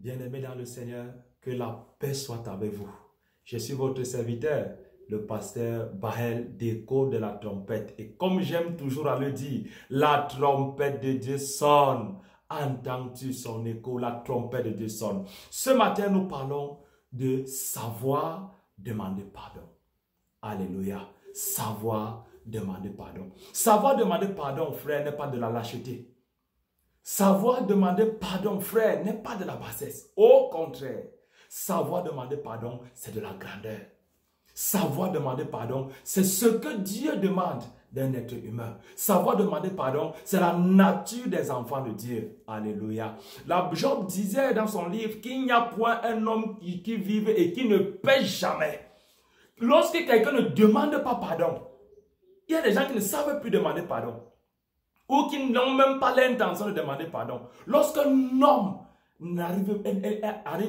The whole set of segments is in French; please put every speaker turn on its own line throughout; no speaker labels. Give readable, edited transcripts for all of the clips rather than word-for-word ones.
Bien-aimés dans le Seigneur, que la paix soit avec vous. Je suis votre serviteur, le pasteur Bahel d'Écho de la trompette. Et comme j'aime toujours à le dire, la trompette de Dieu sonne. Entends-tu son écho? La trompette de Dieu sonne. Ce matin, nous parlons de savoir demander pardon. Alléluia. Savoir demander pardon. Savoir demander pardon, frère, n'est pas de la lâcheté. Savoir demander pardon, frère, n'est pas de la bassesse. Au contraire, savoir demander pardon, c'est de la grandeur. Savoir demander pardon, c'est ce que Dieu demande d'un être humain. Savoir demander pardon, c'est la nature des enfants de Dieu. Alléluia. Job disait dans son livre qu'il n'y a point un homme qui vive et qui ne paie jamais. Lorsque quelqu'un ne demande pas pardon, il y a des gens qui ne savent plus demander pardon. Ou qui n'ont même pas l'intention de demander pardon. Lorsqu'un homme arrive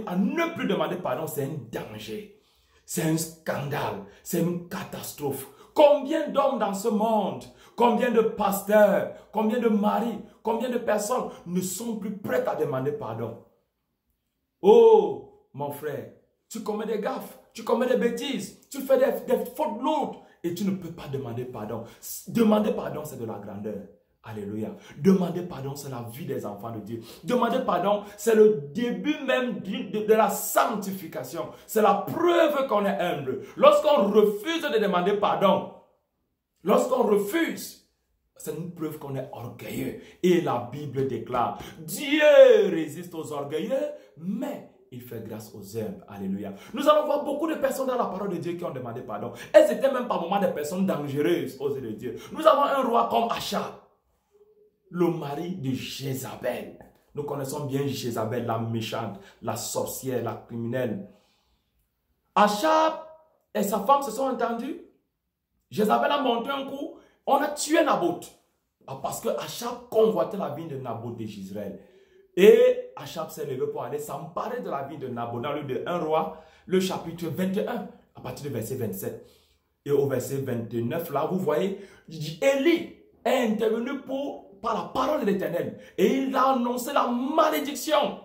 à ne plus demander pardon, c'est un danger. C'est un scandale. C'est une catastrophe. Combien d'hommes dans ce monde, combien de pasteurs, combien de maris, combien de personnes ne sont plus prêtes à demander pardon? Oh, mon frère, tu commets des gaffes, tu commets des bêtises, tu fais des fautes lourdes et tu ne peux pas demander pardon. Demander pardon, c'est de la grandeur. Alléluia. Demander pardon, c'est la vie des enfants de Dieu. Demander pardon, c'est le début même de la sanctification. C'est la preuve qu'on est humble. Lorsqu'on refuse de demander pardon, lorsqu'on refuse, c'est une preuve qu'on est orgueilleux. Et la Bible déclare, Dieu résiste aux orgueilleux, mais il fait grâce aux humbles. Alléluia. Nous allons voir beaucoup de personnes dans la parole de Dieu qui ont demandé pardon. Elles étaient même par moments des personnes dangereuses aux yeux de Dieu. Nous avons un roi comme Achab, le mari de Jézabel. Nous connaissons bien Jézabel, la méchante, la sorcière, la criminelle. Achab et sa femme se sont entendus. Jézabel a monté un coup. On a tué Naboth. Parce que Achab convoitait la vigne de Naboth de Jezreel. Et Achab s'est levé pour aller s'emparer de la vigne de Naboth. Dans le livre de 1 roi, le chapitre 21, à partir du verset 27. Et au verset 29, là, vous voyez, Élie est intervenu par la parole de l'Éternel. Et il a annoncé la malédiction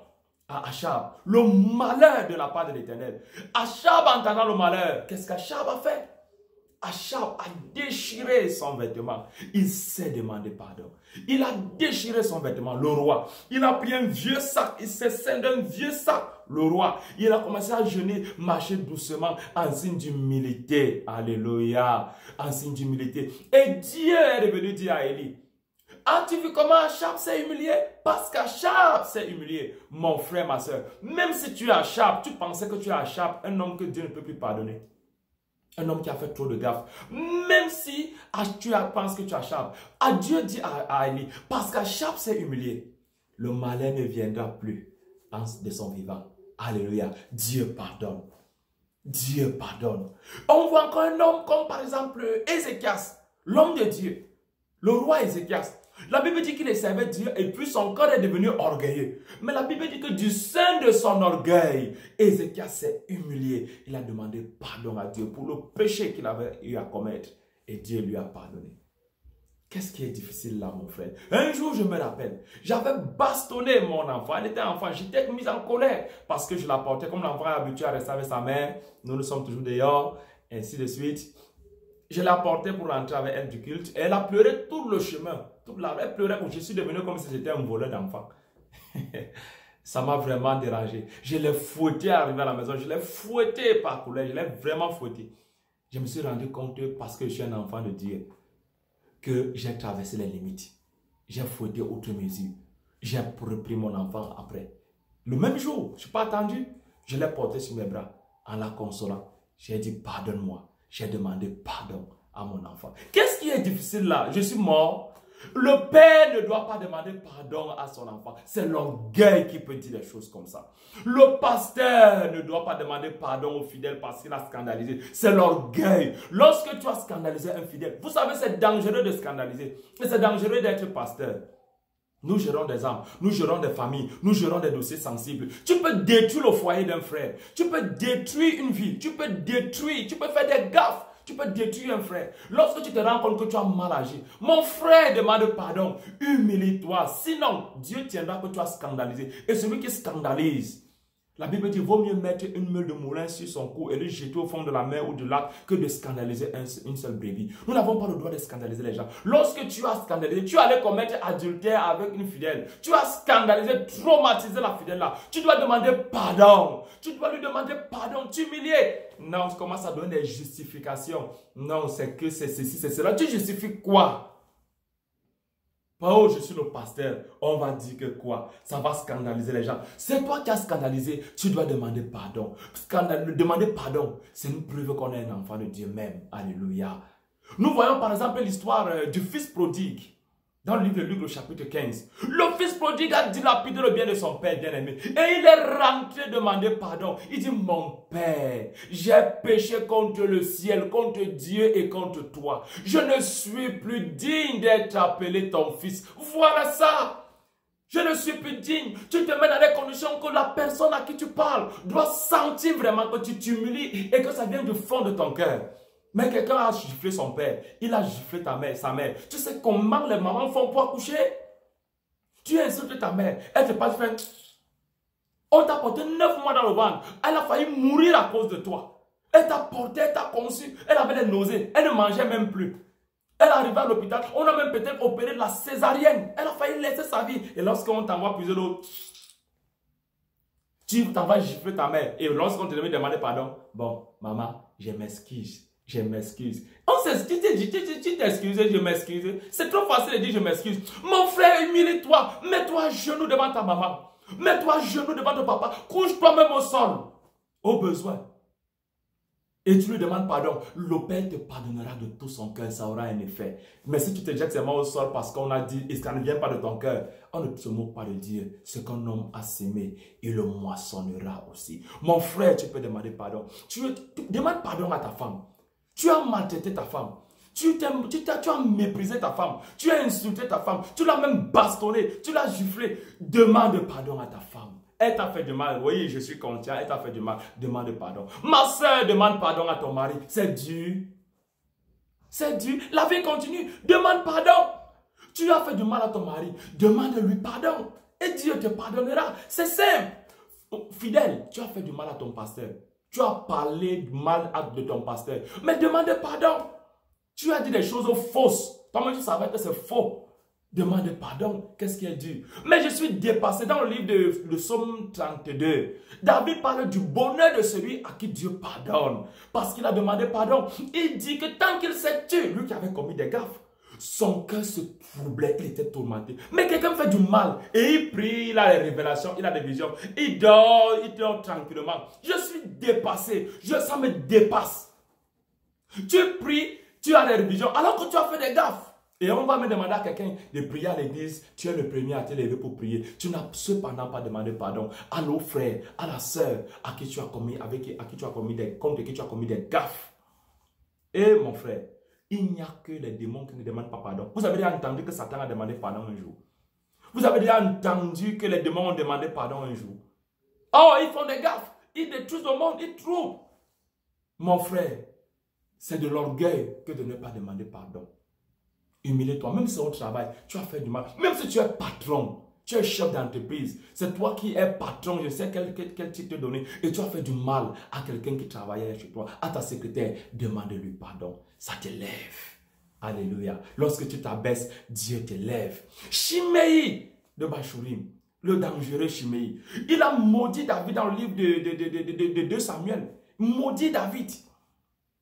à Achab. Le malheur de la part de l'Éternel. Achab, entendant le malheur, qu'est-ce qu'Achab a fait? Achab a déchiré son vêtement. Il s'est demandé pardon. Il a déchiré son vêtement, le roi. Il a pris un vieux sac. Il s'est scindé d'un vieux sac, le roi. Il a commencé à jeûner, marcher doucement, en signe d'humilité. Alléluia. En signe d'humilité. Et Dieu est revenu dire à Élie, as-tu vu comment Achab s'est humilié? Parce qu'Achab s'est humilié. Mon frère, ma soeur, même si tu es Achab, tu pensais que tu es Achab, un homme que Dieu ne peut plus pardonner. Un homme qui a fait trop de gaffes. Même si tu penses que tu es Achab, Dieu dit à Élie, parce qu'Achab s'est humilié, le malheur ne viendra plus de son vivant. Alléluia. Dieu pardonne. Dieu pardonne. On voit encore un homme comme par exemple Ézéchias, l'homme de Dieu, le roi Ézéchias. La Bible dit qu'il servait Dieu et puis son corps est devenu orgueilleux. Mais la Bible dit que du sein de son orgueil, Ézéchias s'est humilié. Il a demandé pardon à Dieu pour le péché qu'il avait eu à commettre. Et Dieu lui a pardonné. Qu'est-ce qui est difficile là, mon frère? Un jour, je me rappelle, j'avais bastonné mon enfant. Elle était enfant, j'étais mise en colère parce que je la portais comme l'enfant est habitué à rester avec sa mère. Nous sommes toujours dehors, ainsi de suite. Je l'ai portée pour rentrer avec elle du culte. Et elle a pleuré tout le chemin. Elle pleurait. Je suis devenu comme si j'étais un voleur d'enfants. Ça m'a vraiment dérangé. Je l'ai fouetté arrivé à la maison. Je l'ai fouetté par colère. Je l'ai vraiment fouetté. Je me suis rendu compte parce que je suis un enfant de Dieu que j'ai traversé les limites. J'ai fouetté outre mesure. J'ai repris mon enfant après. Le même jour, je ne suis pas attendu. Je l'ai porté sur mes bras en la consolant. J'ai dit pardonne-moi. J'ai demandé pardon à mon enfant. Qu'est-ce qui est difficile là? Je suis mort. Le père ne doit pas demander pardon à son enfant. C'est l'orgueil qui peut dire des choses comme ça. Le pasteur ne doit pas demander pardon au fidèle parce qu'il a scandalisé. C'est l'orgueil. Lorsque tu as scandalisé un fidèle, vous savez, c'est dangereux de scandaliser. Et c'est dangereux d'être pasteur. Nous gérons des âmes, nous gérons des familles, nous gérons des dossiers sensibles. Tu peux détruire le foyer d'un frère. Tu peux détruire une vie. Tu peux faire des gaffes. Tu peux détruire un frère. Lorsque tu te rends compte que tu as mal agi, mon frère demande pardon. Humilie-toi. Sinon, Dieu tiendra que tu as scandalisé. Et celui qui scandalise La Bible dit, vaut mieux mettre une meule de moulin sur son cou et le jeter au fond de la mer ou du lac que de scandaliser une seule brebis. Nous n'avons pas le droit de scandaliser les gens. Lorsque tu as scandalisé, tu allais commettre adultère avec une fidèle. Tu as scandalisé, traumatisé la fidèle là. Tu dois demander pardon. Tu dois lui demander pardon, t'humilier. Non, tu commences à donner des justifications. Non, c'est que c'est ceci, c'est cela. Tu justifies quoi? Oh, je suis le pasteur. On va dire que quoi? Ça va scandaliser les gens. C'est toi qui as scandalisé. Tu dois demander pardon. Demander pardon, c'est une preuve qu'on est un enfant de Dieu même. Alléluia. Nous voyons par exemple l'histoire du fils prodigue. Dans le livre de Luc, au chapitre 15. Le fils prodigue a dilapidé le bien de son père bien-aimé. Et il est rentré demander pardon. Il dit, mon père, j'ai péché contre le ciel, contre Dieu et contre toi. Je ne suis plus digne d'être appelé ton fils. Voilà ça. Je ne suis plus digne. Tu te mets dans des conditions que la personne à qui tu parles doit sentir vraiment que tu t'humilies et que ça vient du fond de ton cœur. Mais quelqu'un a giflé son père, il a giflé sa mère. Tu sais comment les mamans font pour accoucher? Tu insultes ta mère, elle te passe faire. On t'a porté 9 mois dans le ventre, elle a failli mourir à cause de toi. Elle t'a porté, elle t'a conçu, elle avait des nausées, elle ne mangeait même plus. Elle est arrivée à l'hôpital, on a même peut-être opéré de la césarienne. Elle a failli laisser sa vie. Et lorsqu'on t'envoie plusieurs autres, tu t'en vas gifler ta mère. Et lorsqu'on te demande pardon, bon, maman, je m'excuse. Je m'excuse. On s'excuse, tu t'excuses, je m'excuse. C'est trop facile de dire je m'excuse. Mon frère, humilie-toi. Mets-toi à genoux devant ta maman. Mets-toi à genoux devant ton papa. Couche-toi même au sol. Au besoin. Et tu lui demandes pardon. Le Père te pardonnera de tout son cœur. Ça aura un effet. Mais si tu te jettes seulement au sol parce qu'on a dit et ça ne vient pas de ton cœur, on ne se moque pas de Dieu. Ce qu'un homme a sémé, il le moissonnera aussi. Mon frère, tu peux demander pardon. Tu demandes pardon à ta femme. Tu as maltraité ta femme. Tu as méprisé ta femme. Tu as insulté ta femme. Tu l'as même bastonné. Tu l'as giflé. Demande pardon à ta femme. Elle t'a fait du mal. Oui, je suis conscient. Elle t'a fait du mal. Demande pardon. Ma soeur, demande pardon à ton mari. C'est dur. C'est dur. La vie continue. Demande pardon. Tu as fait du mal à ton mari. Demande-lui pardon. Et Dieu te pardonnera. C'est simple. Fidèle, tu as fait du mal à ton pasteur. Tu as parlé mal de ton pasteur. Mais demande pardon. Tu as dit des choses fausses. Toi-même, tu savais que c'est faux. Demande pardon. Qu'est-ce qui est dit? Mais je suis dépassé. Dans le livre de Psaume 32, David parle du bonheur de celui à qui Dieu pardonne. Parce qu'il a demandé pardon. Il dit que tant qu'il s'est tué, lui qui avait commis des gaffes, son cœur se troublait, il était tourmenté. Mais quelqu'un fait du mal et il prie, il a les révélations, il a des visions. Il dort tranquillement. Je suis dépassé, ça me dépasse. Tu pries, tu as des visions alors que tu as fait des gaffes. Et on va me demander à quelqu'un de prier à l'église. Tu es le premier à te lever pour prier. Tu n'as cependant pas demandé pardon à nos frères, à la sœur à qui tu as commis, contre qui tu as commis des gaffes. Et mon frère, il n'y a que les démons qui ne demandent pas pardon. Vous avez déjà entendu que Satan a demandé pardon un jour? Vous avez déjà entendu que les démons ont demandé pardon un jour? Oh, ils font des gaffes. Ils détruisent le monde. Ils trouvent. Mon frère, c'est de l'orgueil que de ne pas demander pardon. Humilie-toi. Même si au travail, tu as fait du mal. Même si tu es patron, tu es chef d'entreprise. C'est toi qui es patron. Je sais quel titre te donner. Et tu as fait du mal à quelqu'un qui travaillait chez toi, à ta secrétaire. Demande-lui pardon. Ça t'élève. Alléluia. Lorsque tu t'abaisses, Dieu t'élève. Shimei de Bachurim, le dangereux Shimei, il a maudit David dans le livre de 2 Samuel. Maudit David.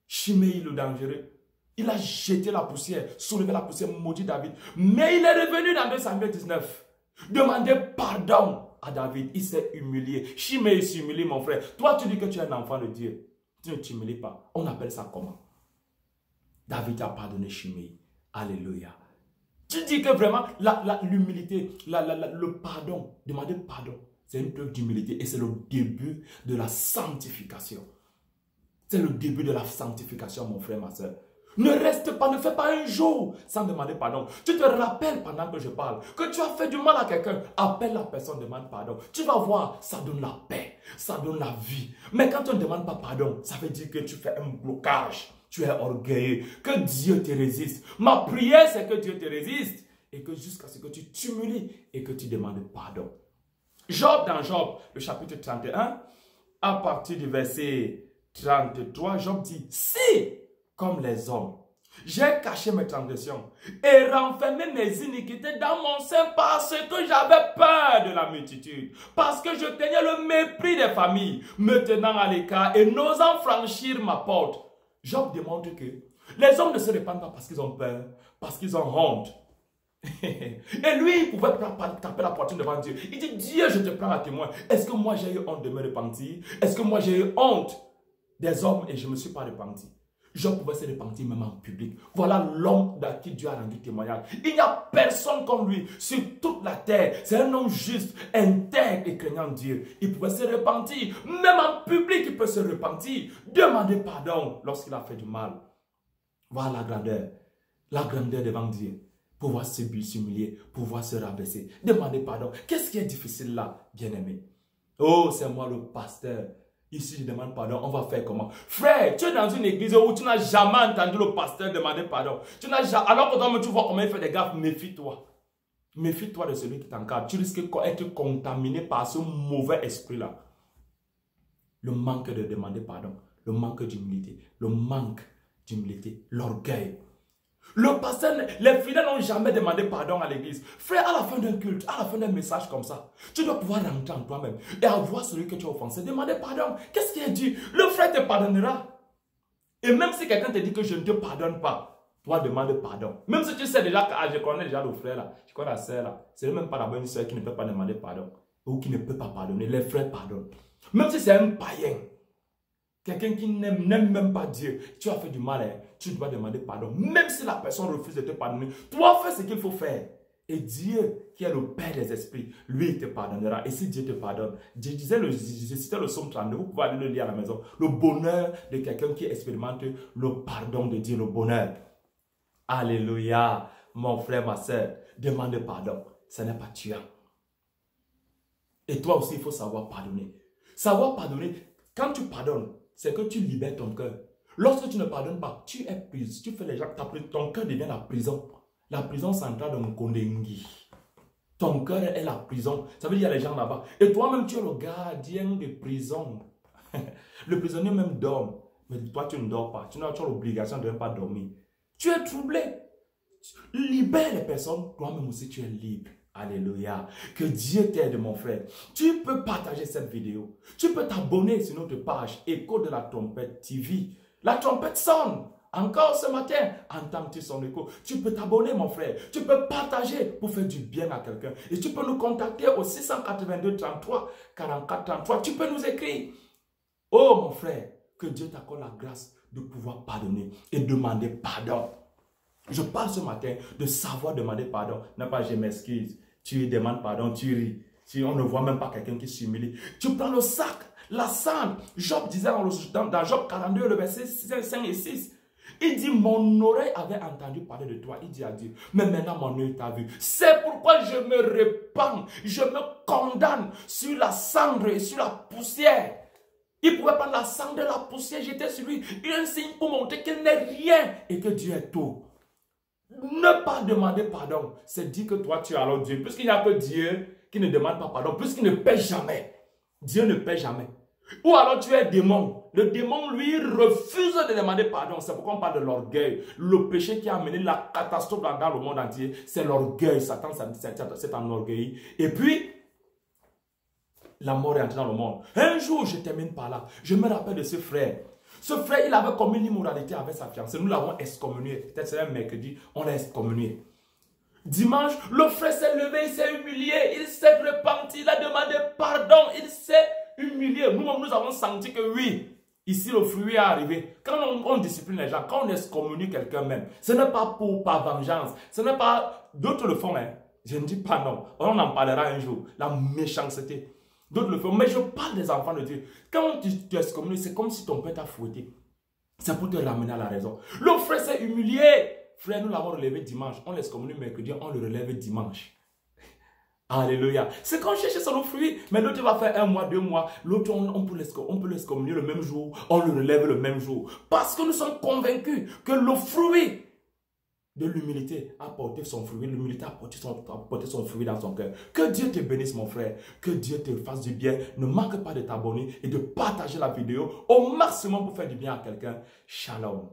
Shimei le dangereux. Il a jeté la poussière, soulevé la poussière, maudit David. Mais il est revenu dans 2 Samuel 19. Demandez pardon à David. Il s'est humilié. Shimei s'humilie, mon frère. Toi, tu dis que tu es un enfant de Dieu. Tu ne t'humilies pas. On appelle ça comment? David a pardonné Shimei. Alléluia. Tu dis que vraiment, l'humilité, le pardon, demander pardon, c'est une preuve d'humilité et c'est le début de la sanctification. C'est le début de la sanctification, mon frère, ma soeur. Ne reste pas, ne fais pas un jour sans demander pardon. Tu te rappelles pendant que je parle que tu as fait du mal à quelqu'un. Appelle la personne, demande pardon. Tu vas voir, ça donne la paix, ça donne la vie. Mais quand on ne demande pas pardon, ça veut dire que tu fais un blocage. Tu es orgueilleux, que Dieu te résiste. Ma prière, c'est que Dieu te résiste et que jusqu'à ce que tu t'humilies et que tu demandes pardon. Job dans Job, le chapitre 31, à partir du verset 33, Job dit, si, comme les hommes, j'ai caché mes transgressions et renfermé mes iniquités dans mon sein parce que j'avais peur de la multitude, parce que je tenais le mépris des familles, me tenant à l'écart et n'osant franchir ma porte. Job démontre que les hommes ne se répandent pas parce qu'ils ont peur, parce qu'ils ont honte. Et lui, il pouvait taper la poitrine devant Dieu. Il dit, Dieu, je te prends à témoin. Est-ce que moi j'ai eu honte de me repentir? Est-ce que moi j'ai eu honte des hommes et je ne me suis pas repenti? Job pouvait se repentir même en public. Voilà l'homme à qui Dieu a rendu témoignage. Il n'y a personne comme lui sur toute la terre. C'est un homme juste, intègre et craignant Dieu. Il pouvait se repentir. Même en public, il peut se repentir. Demander pardon lorsqu'il a fait du mal. Voilà la grandeur. La grandeur devant Dieu. Pouvoir s'humilier, pouvoir se rabaisser. Demander pardon. Qu'est-ce qui est difficile là, bien-aimé? Oh, c'est moi le pasteur. Ici, je demande pardon. On va faire comment? Frère, tu es dans une église où tu n'as jamais entendu le pasteur demander pardon. Tu n'as jamais... Alors que toi, tu vois comment il fait des gaffes, méfie-toi. Méfie-toi de celui qui t'encadre. Tu risques d'être contaminé par ce mauvais esprit-là. Le manque de demander pardon. Le manque d'humilité. Le manque d'humilité. L'orgueil. Le pasteur, les fidèles n'ont jamais demandé pardon à l'église. Frère, à la fin d'un culte, à la fin d'un message comme ça, tu dois pouvoir rentrer en toi-même et avoir celui que tu as offensé. Demander pardon. Qu'est-ce qu'il a dit? Le frère te pardonnera. Et même si quelqu'un te dit que je ne te pardonne pas, toi demande pardon. Même si tu sais déjà que je connais déjà le frère là, je connais la sœur là, c'est même pas la bonne sœur qui ne peut pas demander pardon ou qui ne peut pas pardonner. Les frères pardonnent. Même si c'est un païen. Quelqu'un qui n'aime même pas Dieu, tu as fait du mal, hein, tu dois demander pardon. Même si la personne refuse de te pardonner, toi fais ce qu'il faut faire. Et Dieu, qui est le Père des esprits, lui, il te pardonnera. Et si Dieu te pardonne, je citais le psaume 32, vous pouvez aller le lire à la maison. Le bonheur de quelqu'un qui expérimente le pardon de Dieu, le bonheur. Alléluia, mon frère, ma soeur, demande pardon. Ce n'est pas tuant. Et toi aussi, il faut savoir pardonner. Savoir pardonner, quand tu pardonnes, c'est que tu libères ton cœur. Lorsque tu ne pardonnes pas, tu es pris, tu fais les gens, ton cœur devient la prison centrale de Nkondengi. Ton cœur est la prison. Ça veut dire qu'il y a les gens là-bas. Et toi-même, tu es le gardien de prison. Le prisonnier même dort. Mais toi, tu ne dors pas. Tu as l'obligation de ne pas dormir. Tu es troublé. Libère les personnes. Toi-même aussi, tu es libre. Alléluia. Que Dieu t'aide, mon frère. Tu peux partager cette vidéo. Tu peux t'abonner sur notre page Écho de la Trompette TV. La trompette sonne. Encore ce matin, entends-tu son écho? Tu peux t'abonner, mon frère. Tu peux partager pour faire du bien à quelqu'un. Et tu peux nous contacter au 682 33 44 33. Tu peux nous écrire. Oh, mon frère, que Dieu t'accorde la grâce de pouvoir pardonner et demander pardon. Je parle ce matin de savoir demander pardon. Non pas je m'excuse. Tu demandes pardon, tu ris. Si on ne voit même pas quelqu'un qui s'humilie. Tu prends le sac, la cendre. Job disait dans Job 42, le verset 5 et 6. Il dit, mon oreille avait entendu parler de toi. Il dit à Dieu, mais maintenant mon œil t'a vu. C'est pourquoi je me répands, je me condamne sur la cendre et sur la poussière. Il pouvait prendre la cendre et la poussière, jeter sur lui. Il y a un signe pour montrer qu'il n'est rien et que Dieu est tout. Ne pas demander pardon, c'est dire que toi tu es alors Dieu. Puisqu'il n'y a que Dieu qui ne demande pas pardon, puisqu'il ne paie jamais. Dieu ne paie jamais. Ou alors tu es démon. Le démon, lui, refuse de demander pardon. C'est pourquoi on parle de l'orgueil. Le péché qui a amené la catastrophe dans le monde entier, c'est l'orgueil. Satan s'est enorgueilli. Et puis, la mort est entrée dans le monde. Un jour, je termine par là. Je me rappelle de ce frère. Ce frère, il avait commis l'immoralité avec sa fiancée. Nous l'avons excommunié. Peut-être c'est un mercredi, on l'a excommunié. Dimanche, le frère s'est levé, il s'est humilié, il s'est repenti, il a demandé pardon, il s'est humilié. Nous avons senti que oui, ici le fruit est arrivé. Quand on discipline les gens, quand on excommunie quelqu'un même, ce n'est pas par vengeance, ce n'est pas, d'autres le font, hein. Je ne dis pas non, on en parlera un jour, la méchanceté. D'autres le font, mais je parle des enfants de Dieu. Quand tu excommunies, c'est comme si ton père t'a fouetté. C'est pour te ramener à la raison. Le frère s'est humilié. Frère, nous l'avons relevé dimanche. On l'excommunie mercredi, on le relève dimanche. Alléluia. C'est quand on cherche sur le fruit. Mais l'autre va faire 1 mois, 2 mois. L'autre, on peut l'excommunier le même jour. On le relève le même jour. Parce que nous sommes convaincus que le fruit de l'humilité a porté son fruit. L'humilité a porté son fruit dans son cœur. Que Dieu te bénisse, mon frère. Que Dieu te fasse du bien. Ne manque pas de t'abonner et de partager la vidéo au maximum pour faire du bien à quelqu'un. Shalom.